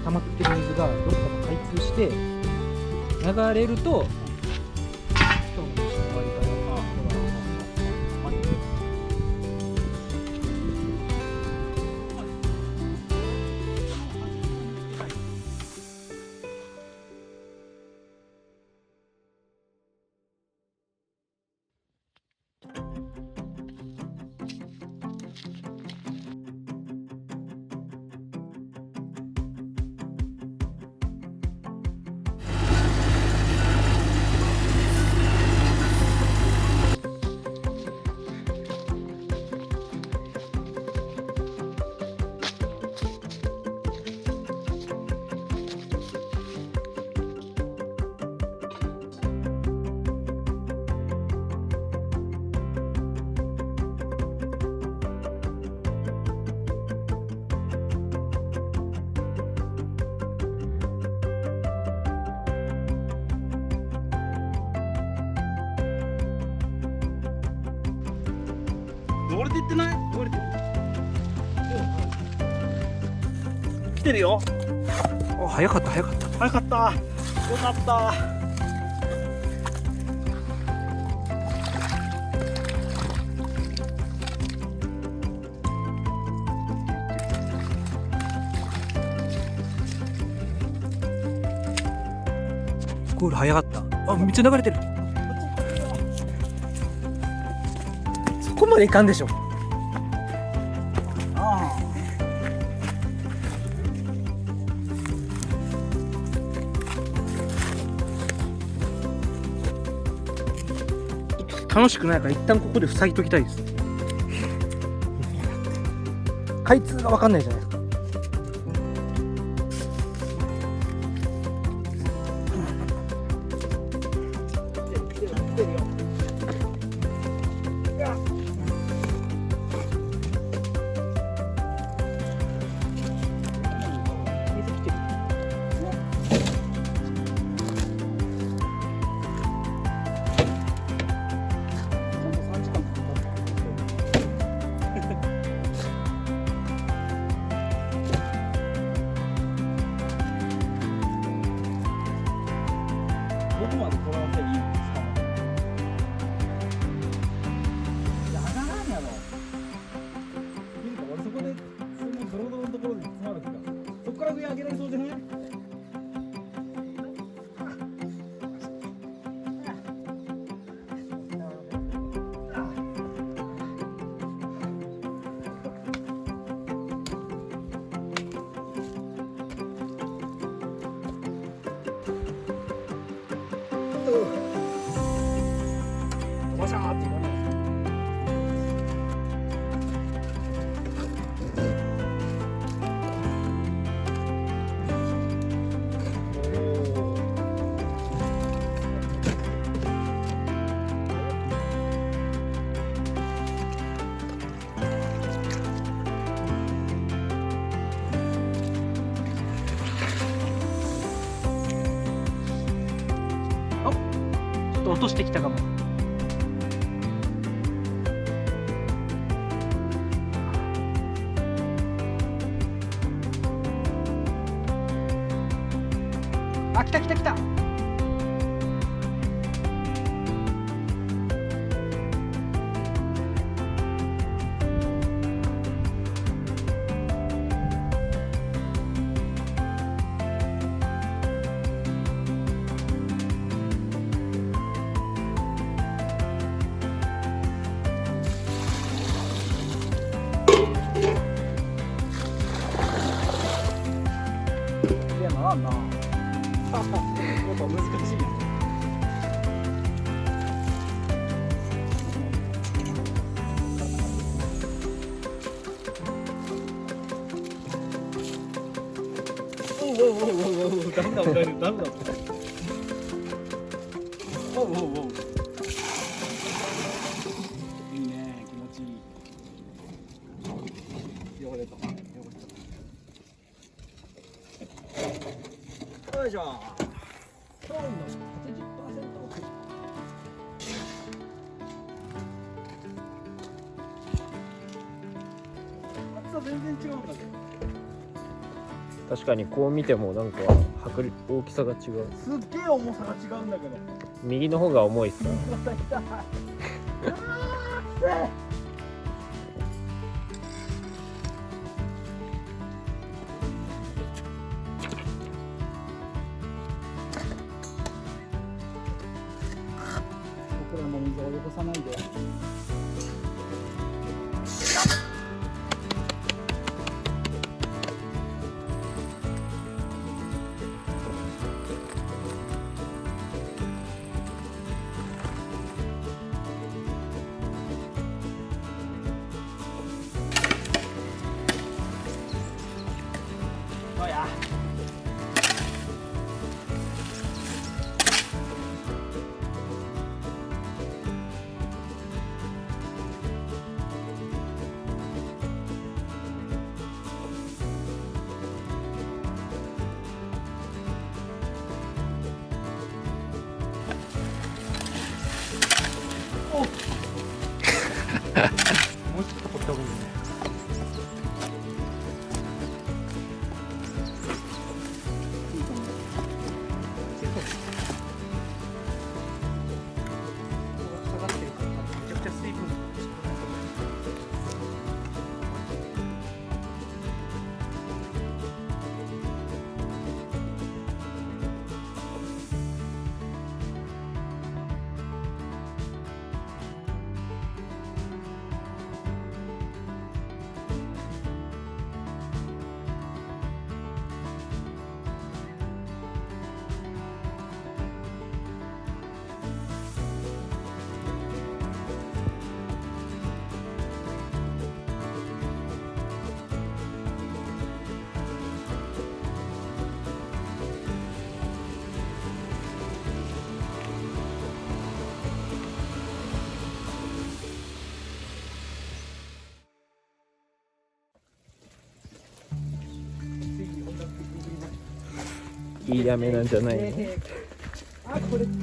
溜まってる水がどっかと開通して流れると今日の終わりかな。流れていってない？流れてる。来てるよ。あ、早かった早かった。早かった。よかった。ゴール早かった。あ、めっちゃ流れてる。そこまでいかんでしょ。あ楽しくないから一旦ここで塞いときたいです。開通が分かんないじゃないですか。来てるよ。どこまでこらせいいんですか？いや、上がらんやろ。見るか、俺そこで、そのドロドロのところで詰まるから、そこから上上げられそうじゃない？わしゃーっていかない。ちょっと落としてきたかも。あ、来た来た来た。いや、ならんな。やっぱ難しいやん。おうおうおうおうおう、ダメだダメだダメだ。おうおうおう。いいね、気持ちいい。汚れた。汚れた。よいしょ。今日の80%オフ。厚さ全然違うんだけど。確かにこう見てもなんか大きさが違う。すっげえ重さが違うんだけど。右の方が重いっすか？僕らの水をよこさないで。どうや。もうちょっと掘った方がいいね。下がってるからめちゃくちゃ水分が少ないと思う。いい雨なんじゃないの？あ、これ。結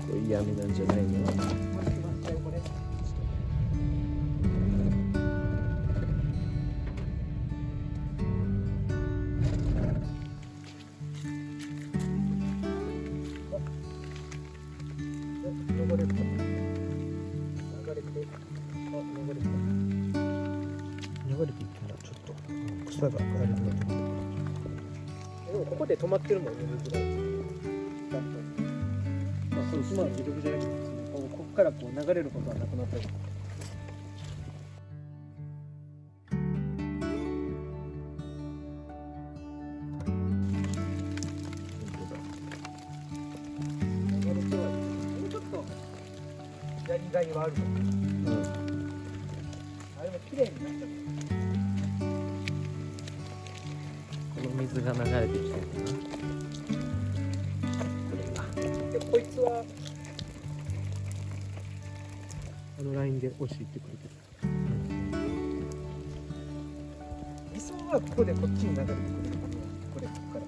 構いい雨なんじゃないの？流れて、いったらちょっと草があるんだと思う。でもここで止まってるもんね、水が。まあ、その島は魅力じゃないけど、ここからこう流れることはなくなったり。もうちょっと左側にはあると思う。あれも綺麗になった。この水が流れてきたのかな。これが。で、こいつはあのラインで落ちていってくれてる。理想はここでこっちに流れてくれる。これここから。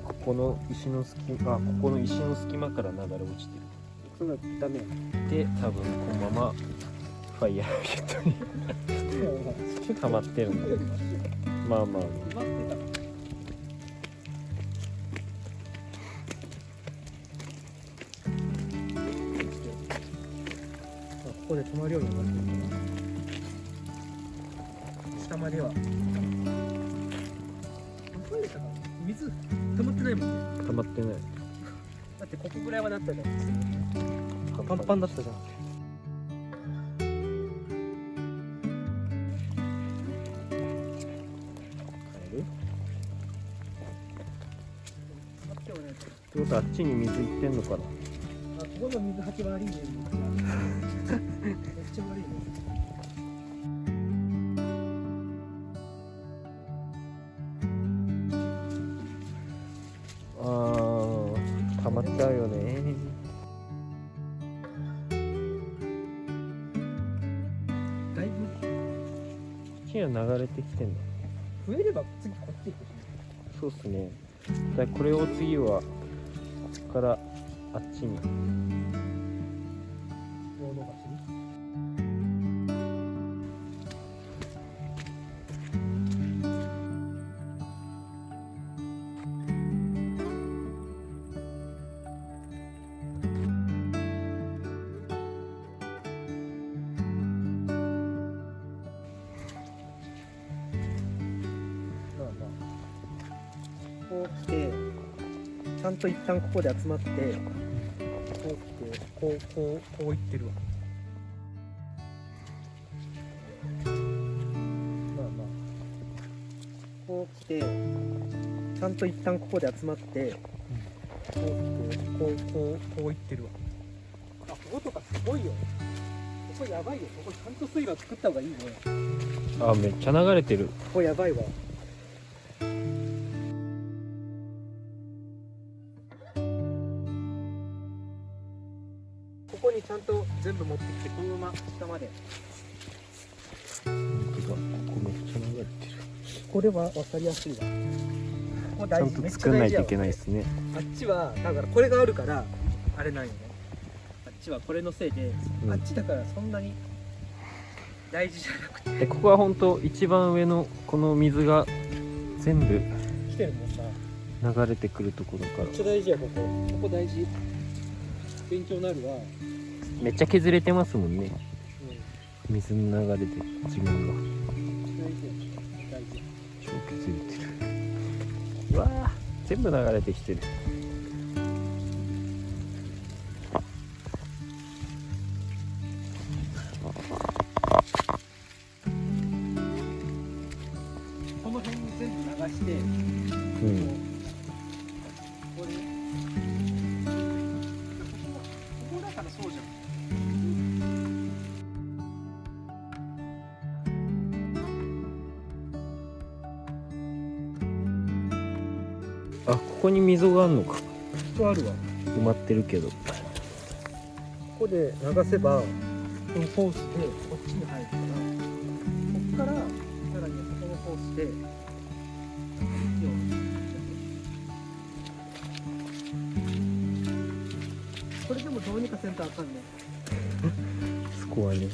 ここの石の隙間、ここの石の隙間から流れ落ちてる。それがダメで、多分このままファイヤーヒットに溜まってるんだ。まあまあ。ここで止まるようになってるから。下までは。水溜まってないもんね。溜まってない。だってここぐらいはなったじゃん。パンパンだったじゃん。ってことはあっちに水いってんのかな。あ、ここの水はけ悪いね。めっちゃ悪いね。溜まっちゃうよね。だいぶこっちには流れてきてんだ。増えれば次こっち行くしね。そうっすね。だこれを次はこっからあっちに大伸ばしに。こう来てちゃんと一旦ここで集まってこう来てこう行ってるわ。まあまあこう来てちゃんと一旦ここで集まってこう来てこう行ってるわ。あ、こことかすごいよ。ここやばいよ。ここちゃんと水路作った方がいいね。あ、めっちゃ流れてる。ここやばいわ。ここにちゃんと全部持ってきてこのまま下まで。本当だ、ここめっちゃ流れてる。これは分かりやすいわ。ここちゃん大事。と作んないといけないですね。あっちはだからこれがあるからあれなんよね。あっちはこれのせいで、うんあっちだからそんなに大事じゃなくてここは本当一番上のこの水が全部来てるもんな。流れてくるところからめっちゃ大事やここ。ここ大事。勉強になるわ。めっちゃ削れてますもんね。うん。水の流れで地面が大事や。大事。超削れてる。うわー、全部流れてきてる。この辺全部流して、うん。ここで、ここだからそうじゃん。あ、ここに溝があるのか。ここあるわ。埋まってるけど。ここで流せば、このホースでこっちに入るから、こっからさらにそこのホースで、これでもどうにかせんとあかんね。そこはね。